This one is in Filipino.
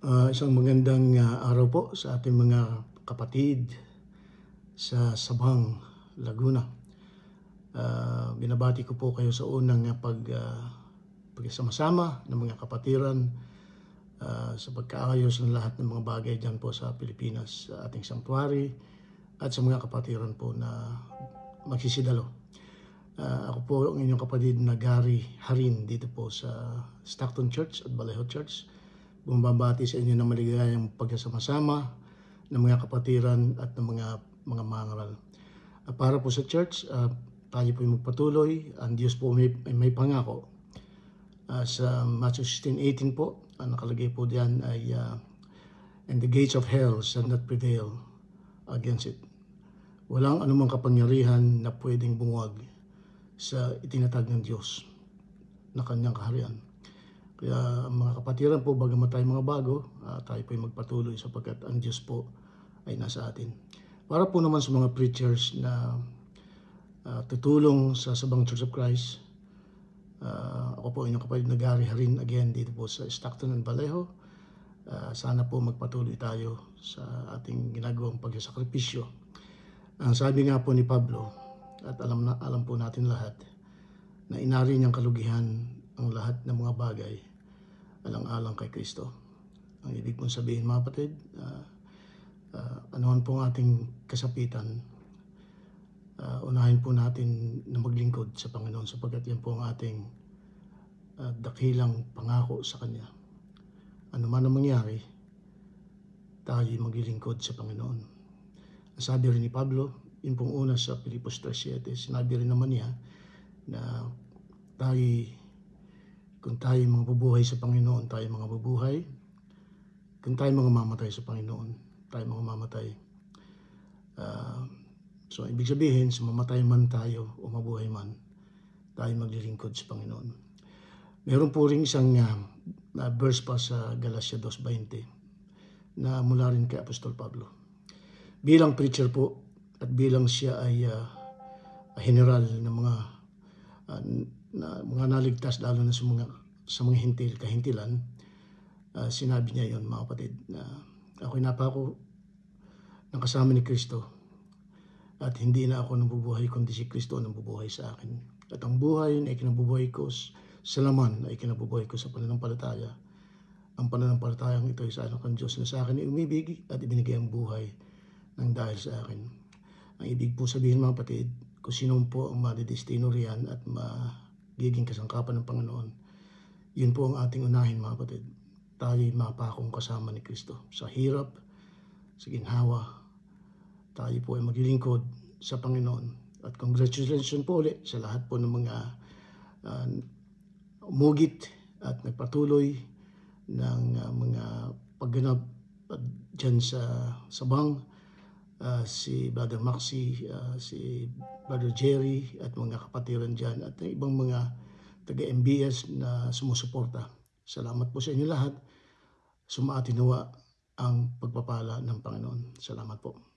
Isang magandang araw po sa ating mga kapatid sa Sabang, Laguna. Binabati ko po kayo sa unang pagsama-sama ng mga kapatiran sa pagkaayos ng lahat ng mga bagay dyan po sa Pilipinas, sa ating sanctuary at sa mga kapatiran po na magsisidalo. Ako po ang inyong kapatid na Gary Harin dito po sa Stockton Church at Vallejo Church. Bumabati sa inyo ng maligayang pagsasama-sama ng mga kapatiran at ng mga mangaral. Para po sa church, tayo po magpatuloy. Ang Diyos po may pangako. Sa Matthew 16:18 po, ang nakalagay po diyan ay and the gates of hell shall not prevail against it. Walang anumang kapangyarihan na pwedeng bumuwag sa itinatag ng Diyos na kanyang kaharian. Kaya mga kapatiran po, bagamat tayo mga bago, tayo po ay magpatuloy sapagkat ang Diyos po ay nasa atin. Para po naman sa mga preachers na tutulong sa Sabang Church of Christ, ako po inyong kapatid na Gary Harin again dito po sa Stockton and Vallejo. Sana po magpatuloy tayo sa ating ginagawang pagsasakripisyo. Ang sabi nga po ni Pablo, at alam po natin lahat, na inari niyang kalugihan ang lahat ng mga bagay alang-alang kay Kristo. Ang ibig pong sabihin mga kapatid, anuhan po ang ating kasapitan, unahin po natin na maglingkod sa Panginoon sapagkat yan po ang ating dakilang pangako sa Kanya. Ano man ang mangyari, tayo maglilingkod sa Panginoon. Sabi rin ni Pablo, yun pong una sa Filipos 3:7, sinabi rin naman niya na kung tayo mga bubuhay sa Panginoon, tayo mga bubuhay. Kung tayo mga mamatay sa Panginoon, tayo mga mamatay. So, ibig sabihin, sa mamatay man tayo o mabuhay man, tayo maglilingkod sa Panginoon. Meron po rin isang verse pa sa Galatia 2:20 na mula rin kay Apostol Pablo. Bilang preacher po at bilang siya ay general ng mga naligtas, lalo na sa mga kahintilan, sinabi niya yon mga kapatid, na ako'y napako ng kasama ni Kristo at hindi na ako nabubuhay kundi si Kristo ang nabubuhay sa akin. At ang buhay na ikinabubuhay ko sa laman ay ikinabubuhay ko sa pananampalataya. Ang pananampalatayang ito ay sa anak ng Diyos na sa akin ay umibig at ibinigay ang buhay ng dahil sa akin. Ang ibig po sabihin mga kapatid, kung sino po ang madidestino riyan at magiging kasangkapan ng Panginoon, yun po ang ating unahin mga kapatid. Tayo'y mapakong kasama ni Kristo. Sa hirap, sa ginhawa, tayo po ay maglilingkod sa Panginoon. At congratulations po ulit sa lahat po ng mga umugit at nagpatuloy ng mga pagganap dyan sa Sabang. Si Brother Maxi, si Brother Jerry at mga kapatiran dyan at ibang mga taga-MBS na sumusuporta. Salamat po sa inyo lahat. Sumaatinawa ang pagpapala ng Panginoon. Salamat po.